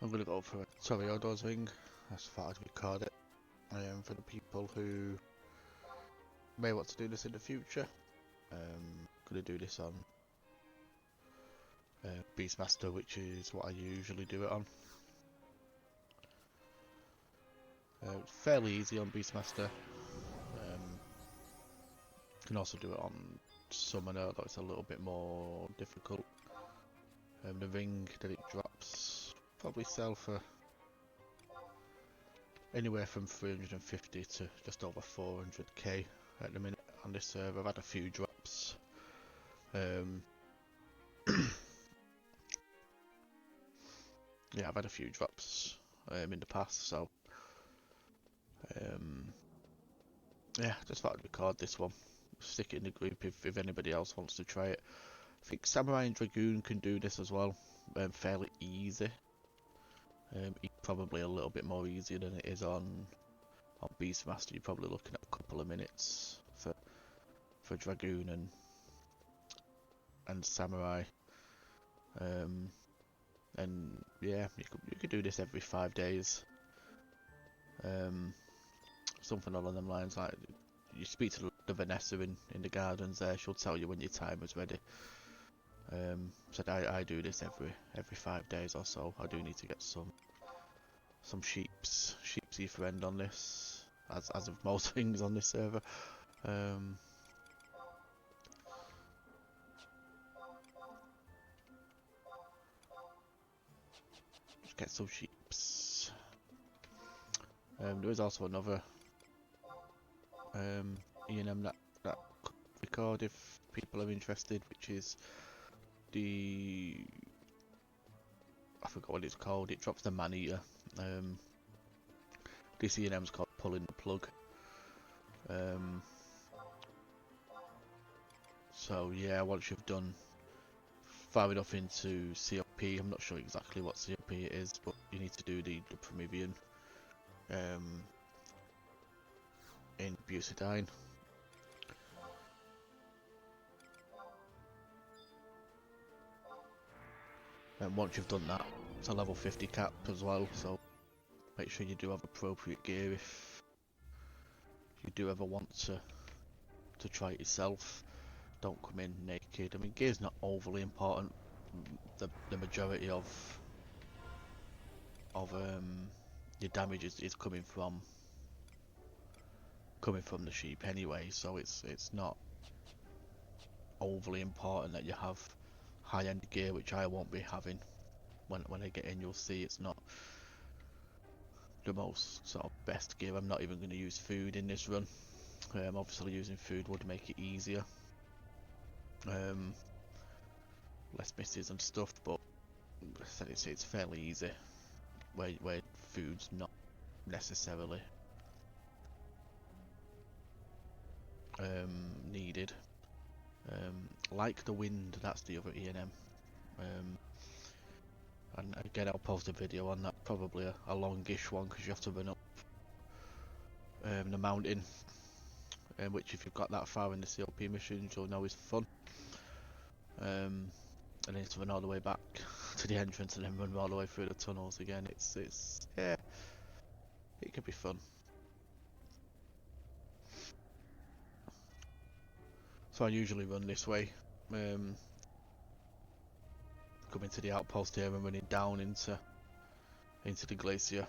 I'm gonna go for a Toriado's ring. I just thought I'd record it for the people who may want to do this in the future. Gonna do this on Beastmaster, which is what I usually do it on. Fairly easy on Beastmaster. Can also do it on Summoner, though it's a little bit more difficult. The ring that it drops probably sell for anywhere from 350 to just over 400k at the minute on this server. I've had a few drops. Yeah, I've had a few drops in the past, so yeah, just thought I'd record this one. Stick it in the group if anybody else wants to try it. I think Samurai and Dragoon can do this as well, fairly easy. Probably a little bit more easier than it is on Beastmaster. You're probably looking at a couple of minutes for Dragoon and Samurai. And yeah, you could do this every 5 days. Something along them lines. Like you speak to the Vanessa in the gardens there, she'll tell you when your timer's ready. So I do this every 5 days or so. I do need to get some sheepsy friend on this, as of most things on this server. Just get some sheeps. There is also another ENM that could record if people are interested, which is I forgot what it's called. It drops the man eater. This ENM's called pulling the plug. So yeah, once you've done far enough into COP, I'm not sure exactly what COP it is, but you need to do the Promethean in Butadiene. And once you've done that, it's a level 50 cap as well, so make sure you do have appropriate gear if you do ever want to try it yourself. Don't come in naked. I mean, gear's not overly important. The majority of your damage is coming from the sheep anyway, so it's not overly important that you have high-end gear, which I won't be having. When I get in, you'll see it's not the most sort of best gear. I'm not even going to use food in this run. Obviously using food would make it easier. Less misses and stuff, but I said it's fairly easy where food's not necessarily needed. Like the wind, that's the other ENM. And again, I'll post a video on that, probably a longish one, because you have to run up the mountain, which if you've got that far in the COP missions, you'll know is fun. And then to run all the way back to the entrance and then run all the way through the tunnels again. It's yeah, it can be fun. So I usually run this way, coming to the outpost here and running down into the glacier,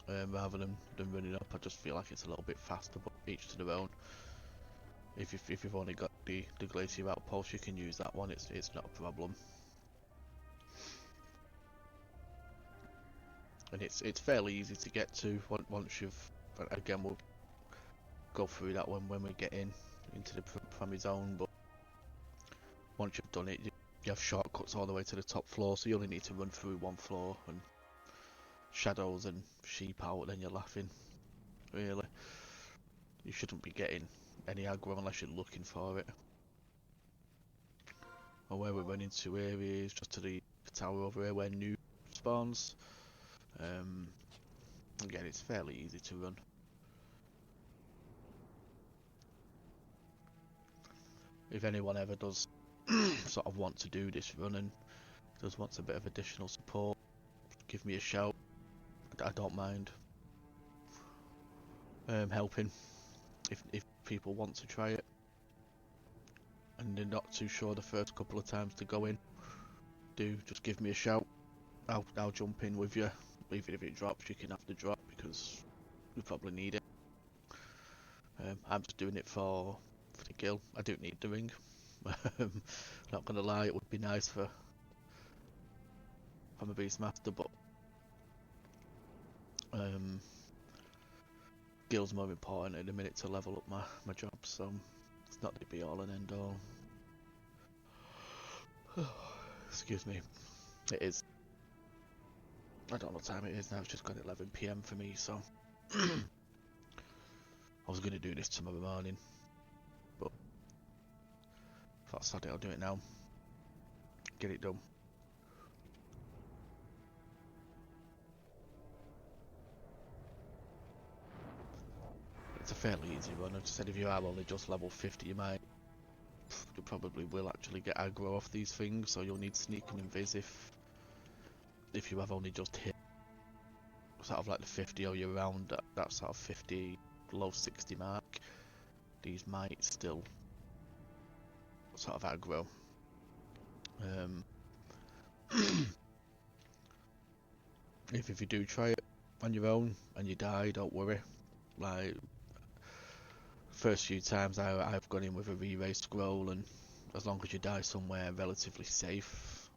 rather than running up. I just feel like it's a little bit faster, but each to their own. If you've only got the glacier outpost, you can use that one. It's not a problem. And it's fairly easy to get to once you've. Again, we'll go through that one when we get into the primary zone. But once you've done it, you have shortcuts all the way to the top floor, so you only need to run through one floor and shadows and sheep out. Then you're laughing. Really, you shouldn't be getting any aggro unless you're looking for it. And where we're running to here is just to the tower over here where new spawns. Again, it's fairly easy to run. If anyone ever does sort of want to do this run and does want a bit of additional support, give me a shout. I don't mind helping if people want to try it and they're not too sure the first couple of times to go in. Do just give me a shout. I'll jump in with you. Even if it drops, you can have the drop because you probably need it. I'm just doing it for the gill. I don't need the ring. Not gonna lie, it would be nice for I'm a Beastmaster, but gill's more important in a minute to level up my job, so it's not the be all and end all. Excuse me. It is. I don't know what time it is now, it's just gone 11 PM for me, so I was gonna do this tomorrow morning, but if that's Saturday, I'll do it now. Get it done. It's a fairly easy one. I just said if you are only just level 50, you probably will actually get aggro off these things, so you'll need sneak and invis if you have only just hit sort of like the 50 or you're around that sort of 50, low 60 mark. These might still sort of aggro. If you do try it on your own and you die, don't worry. Like first few times I've gone in with a re-race scroll, and as long as you die somewhere relatively safe,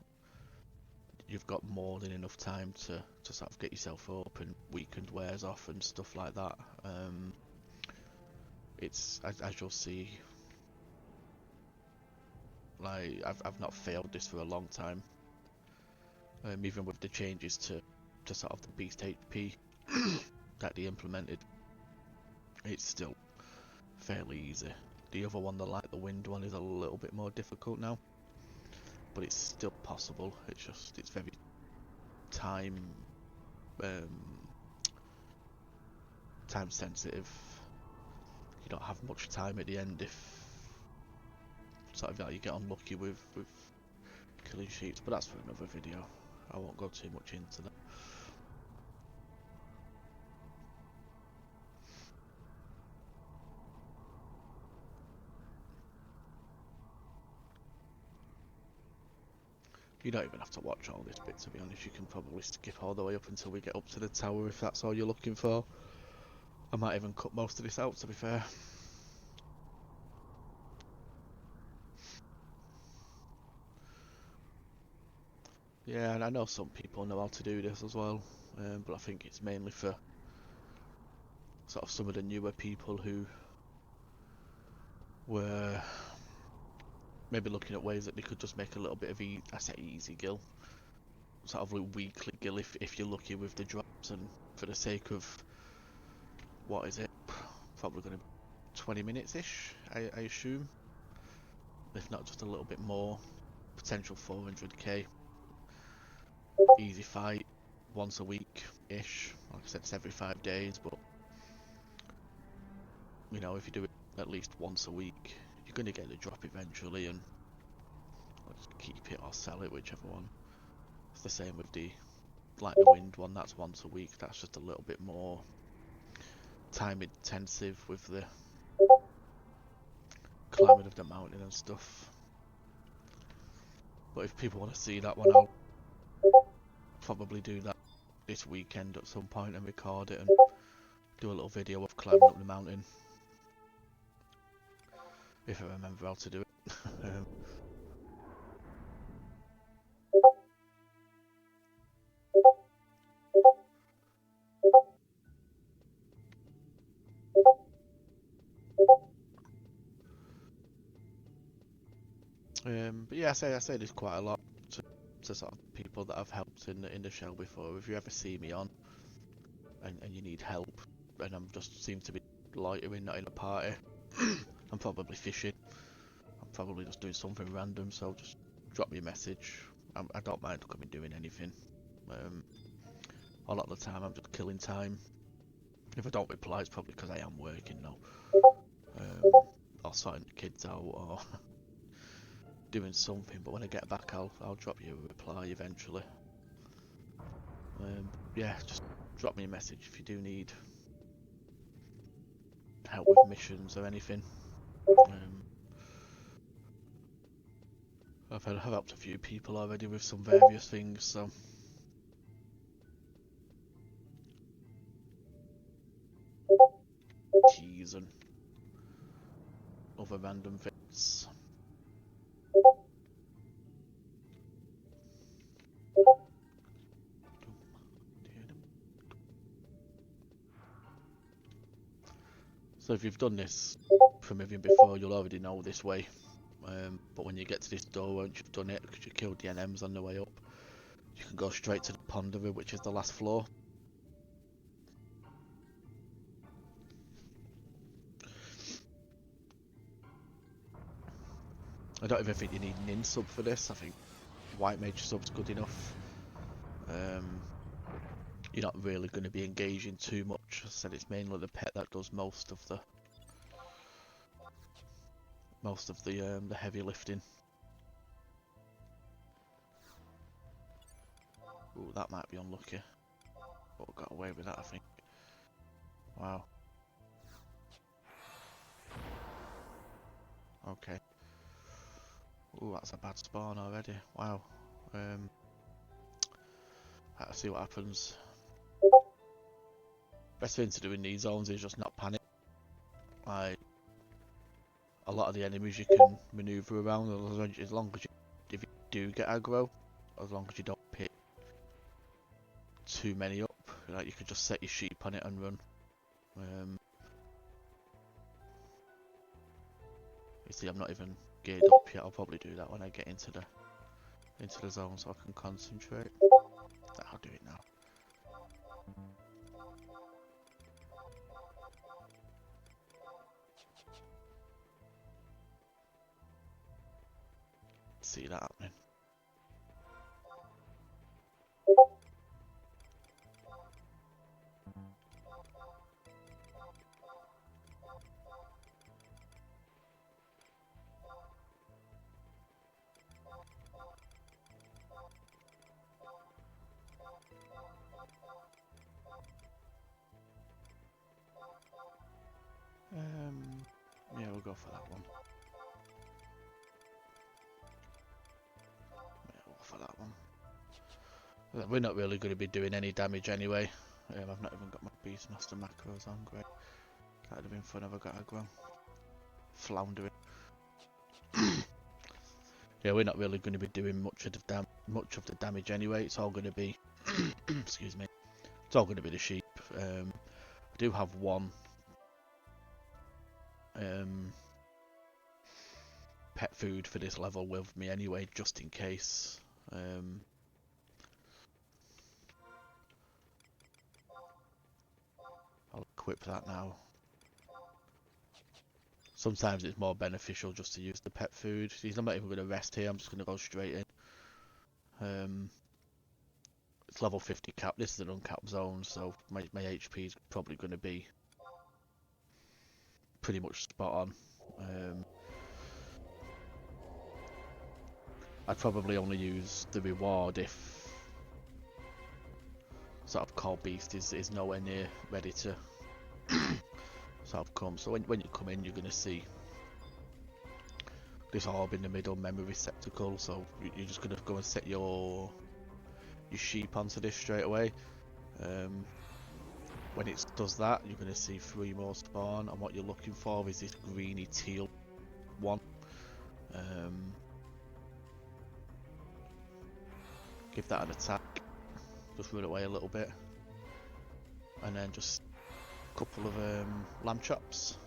you've got more than enough time to sort of get yourself up and weakened wears off and stuff like that. It's as you'll see, like I've not failed this for a long time. Even with the changes to sort of the beast HP that they implemented, it's still fairly easy. The other one, the light the wind one, is a little bit more difficult now, but it's still possible. It's very time sensitive. You don't have much time at the end if sort of like you get unlucky with killing sheets, but that's for another video. I won't go too much into that. You don't even have to watch all this bit, to be honest. You can probably skip all the way up until we get up to the tower if that's all you're looking for. I might even cut most of this out, to be fair. Yeah, and I know some people know how to do this as well, but I think it's mainly for sort of some of the newer people who were maybe looking at ways that they could just make a little bit of I say easy gill, sort of like weekly gill if you're lucky with the drops, and for the sake of, what is it, probably going to be 20 minutes-ish, I assume, if not just a little bit more, potential 400k, easy fight, once a week-ish, like I said, it's every 5 days, but, you know, if you do it at least once a week, you're going to get the drop eventually, and I'll just keep it or sell it, whichever one. It's the same with the like the wind one, that's once a week, that's just a little bit more time intensive with the climbing of the mountain and stuff. But if people want to see that one, I'll probably do that this weekend at some point and record it and do a little video of climbing up the mountain, if I remember how to do it. But yeah, I say this quite a lot to sort of people that I've helped in the show before. If you ever see me on and you need help, and I'm just seem to be loitering, not in a party, I'm probably fishing. I'm probably just doing something random, so just drop me a message. I don't mind coming doing anything. A lot of the time I'm just killing time. If I don't reply, it's probably because I am working now. Or sorting the kids out, or doing something, but when I get back I'll drop you a reply eventually. yeah, just drop me a message if you do need help with missions or anything. I've helped a few people already with some various things, so keys and other random bits. So if you've done this Promethean before, you'll already know this way. But when you get to this door, once you've done it, because you killed the ENMs on the way up, you can go straight to the ponderer, which is the last floor. I don't even think you need an in-sub for this. I think white mage sub's good enough. You're not really going to be engaging too much. As I said, it's mainly the pet that does most of the heavy lifting. Ooh, that might be unlucky. But we got away with that, I think. Wow. Okay. Ooh, that's a bad spawn already. Wow. Let's see what happens. Best thing to do in these zones is just not panic. Like, a lot of the enemies you can maneuver around as long as you, if you do get aggro, as long as you don't pick too many up, like you can just set your sheep on it and run. You see, I'm not even geared up yet. I'll probably do that when I get into the zone so I can concentrate. I'll do it now. See that happening. Yeah, we'll go for that one. Yeah, we'll go for that one. We're not really going to be doing any damage anyway. I've not even got my Beastmaster macros on. Great. That'd have been fun if I got aggro. Floundering. Yeah, we're not really going to be doing much of the damage anyway. It's all going to be, excuse me. It's all going to be the sheep. I do have one pet food for this level with me anyway, just in case. I'll equip that now. Sometimes it's more beneficial just to use the pet food. I'm not even going to rest here, I'm just going to go straight in. It's level 50 cap, this is an uncapped zone, so my HP is probably going to be pretty much spot on. I'd probably only use the reward if sort of core beast is nowhere near ready to sort of come. So when you come in, you're going to see this orb in the middle, memory receptacle. So you're just going to go and set your sheep onto this straight away. When it does that, you're going to see 3 more spawn, and what you're looking for is this greeny teal one. Give that an attack, just run away a little bit, and then just a couple of lamb chops.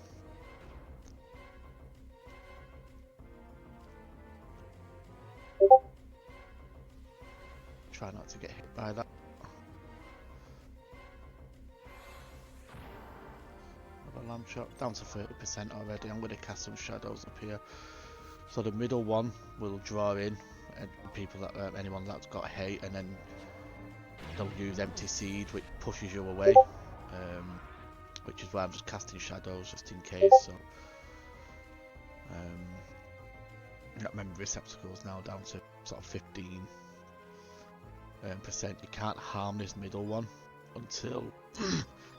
Try not to get hit by that. Another lamb chop, down to 30% already. I'm going to cast some shadows up here. So the middle one will draw in people that anyone that's got hate, and then they'll use empty seed, which pushes you away. Which is why I'm just casting shadows just in case. So that memory receptacle is now down to sort of 15. percent. You can't harm this middle one until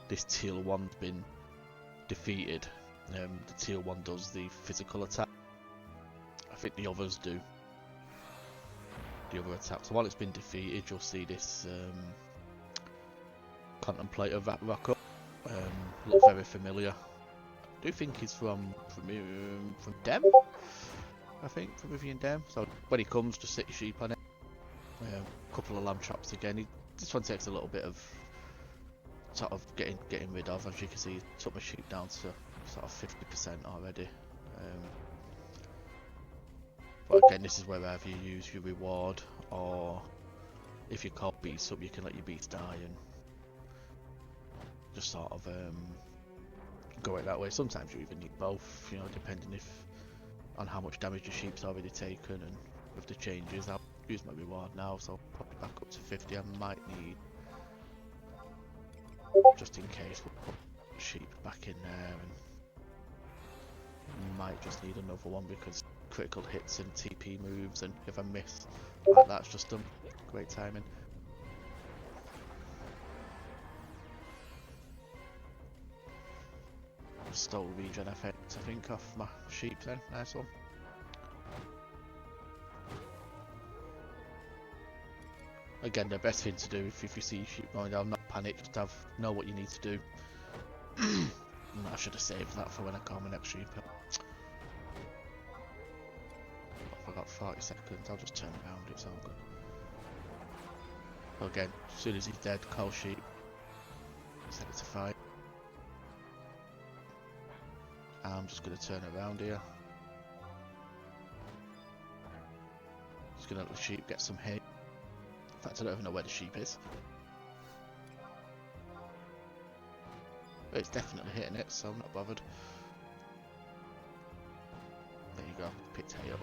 this teal one's been defeated. The teal one does the physical attack. I think the others do the other attack. So while it's been defeated, you'll see this contemplator rock up. Look very familiar. I do think he's from Dem. I think from Rivian Dem. So when he comes, just set your sheep on it. A couple of lamb traps again. This one takes a little bit of sort of getting rid of. As you can see, he took my sheep down to sort of 50% already. But again, this is wherever you use your reward, or if you call beasts up, you can let your beasts die and just sort of go it that way. Sometimes you even need both, you know, depending on how much damage your sheep's already taken. And with the changes, I'll use my reward now, so I'll pop it back up to 50. I might need, just in case, we'll put the sheep back in there, and might just need another one because critical hits and TP moves, and if I miss like that's just done. Great timing. Stole regen effect, I think, off my sheep then. Nice one. Again, the best thing to do if you see sheep going down, not panic, just know what you need to do. I should have saved that for when I call my next sheep. I've got 40 seconds, I'll just turn around, it's all good. Again, as soon as he's dead, call sheep. Set it to fight. I'm just going to turn around here. Just going to let the sheep get some hay. In fact, I don't even know where the sheep is. But it's definitely hitting it, so I'm not bothered. There you go, picked hay up.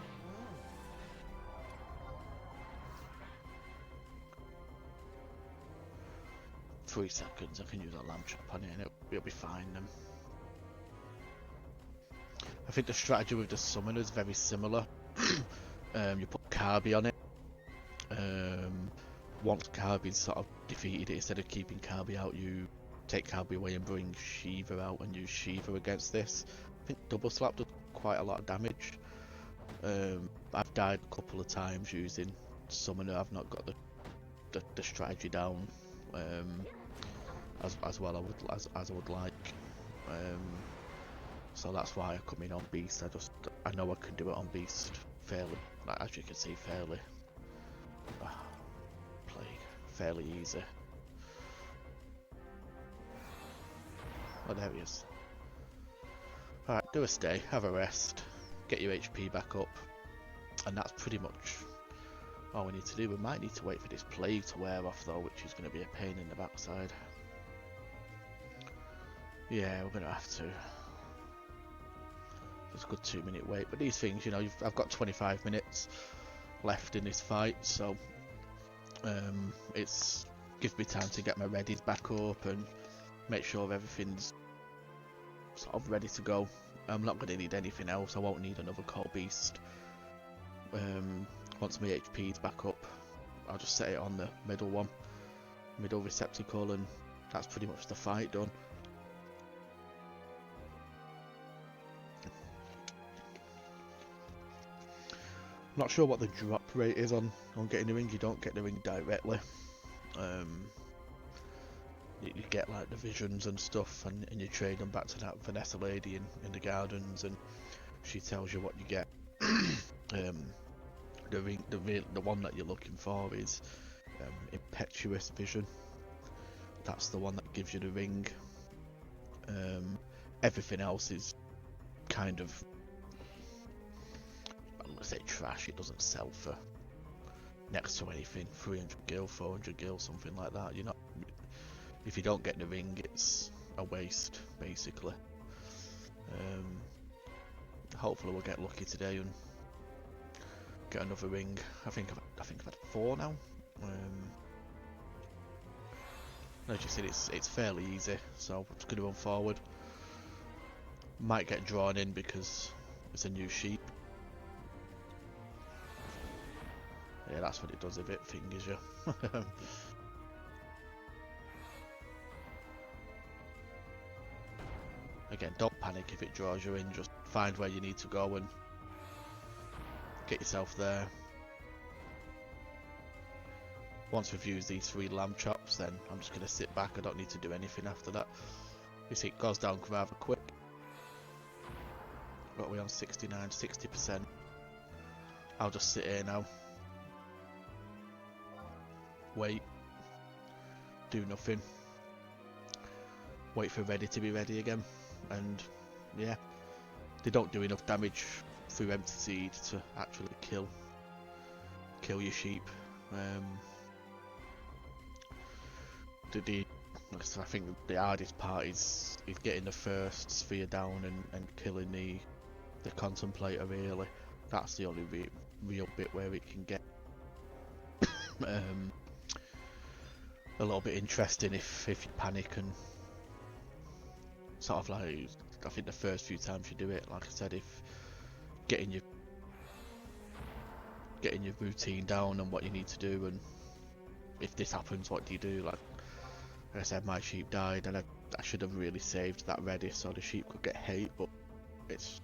Three seconds, I can use a lamb trap on it and it'll be fine then. I think the strategy with the summoner is very similar. You put Carby on it. Once Carby's sort of defeated it, instead of keeping Carby out, you take Carby away and bring Shiva out and use Shiva against this. I think double slap does quite a lot of damage. I've died a couple of times using summoner. I've not got the strategy down as well as I would like. So that's why I come in on Beast. I know I can do it on Beast fairly, like, as you can see, fairly easy. Oh, there he is. Alright, do a stay, have a rest, get your HP back up, and that's pretty much all we need to do. We might need to wait for this plague to wear off though, which is going to be a pain in the backside. Yeah, we're going to have to. It's a good 2-minute wait, but these things, you know, I've got 25 minutes left in this fight, so it's gives me time to get my readies back up and make sure everything's sort of ready to go. I'm not going to need anything else. I won't need another Call Beast. Once my HP's back up, I'll just set it on the middle receptacle, and that's pretty much the fight done. Not sure what the drop rate is on getting the ring. You don't get the ring directly. You get like the visions and stuff, and you trade them back to that Vanessa lady in the gardens, and she tells you what you get. The ring, the one that you're looking for is impetuous vision. That's the one that gives you the ring. Everything else is kind of, I'm gonna say trash. It doesn't sell for next to anything. 300 gil, 400 gil, something like that. You're not. If you don't get the ring, it's a waste, basically. Hopefully we'll get lucky today and get another ring. I think I've had 4 now. As you said, it's fairly easy, so I'm just going to run forward. Might get drawn in because it's a new sheep. Yeah, that's what it does if it fingers you. Again, don't panic if it draws you in, just find where you need to go and get yourself there. Once we've used these 3 lamb chops, then I'm just going to sit back. I don't need to do anything after that. You see, it goes down rather quick. What are we on? 69, 60%. I'll just sit here now. Wait. Do nothing. Wait for ready to be ready again. And yeah, they don't do enough damage through empty seed to actually kill your sheep. I think the hardest part is getting the first sphere down and killing the contemplator really. That's the only real bit where it can get a little bit interesting if you panic and sort of like, I think the first few times you do it, like I said, if getting your routine down and what you need to do, and if this happens, what do you do? Like I said, my sheep died, and I should have really saved that ready so the sheep could get hate, but it's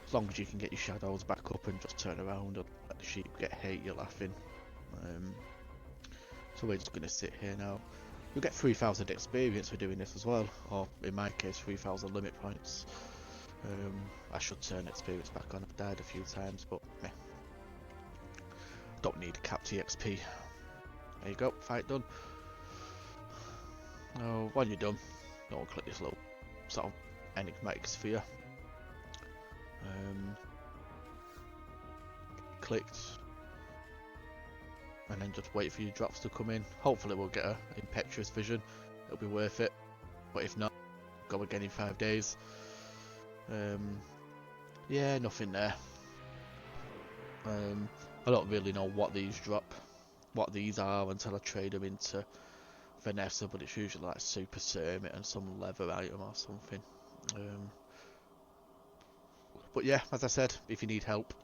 as long as you can get your shadows back up and just turn around and let the sheep get hate, you're laughing. So we're just going to sit here now. You'll get 3,000 experience for doing this as well, or in my case 3,000 limit points. I should turn experience back on. I've died a few times, but meh. Don't need capped EXP. There you go, fight done. Now, when you're done, don't click this little sort of enigmatic sphere. Clicked, and then just wait for your drops to come in. Hopefully we'll get a impetuous vision. It'll be worth it. But if not, go again in 5 days. Yeah, nothing there. I don't really know what these are until I trade them into Vanessa, but it's usually like super ceramic and some leather item or something. But yeah, as I said, if you need help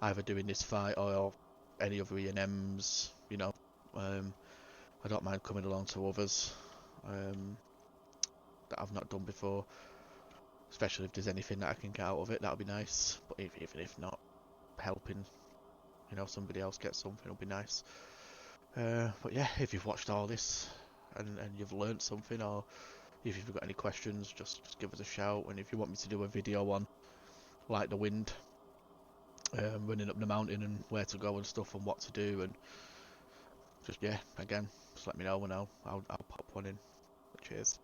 either doing this fight or any other ENMs, you know, I don't mind coming along to others that I've not done before, especially if there's anything that I can get out of it. That'll be nice. But even if not, helping, you know, somebody else get something will be nice. But yeah, if you've watched all this and you've learned something, or if you've got any questions, just give us a shout. And if you want me to do a video on like the wind, running up the mountain and where to go and stuff and what to do, and just yeah, again, just let me know and I'll pop one in. Cheers.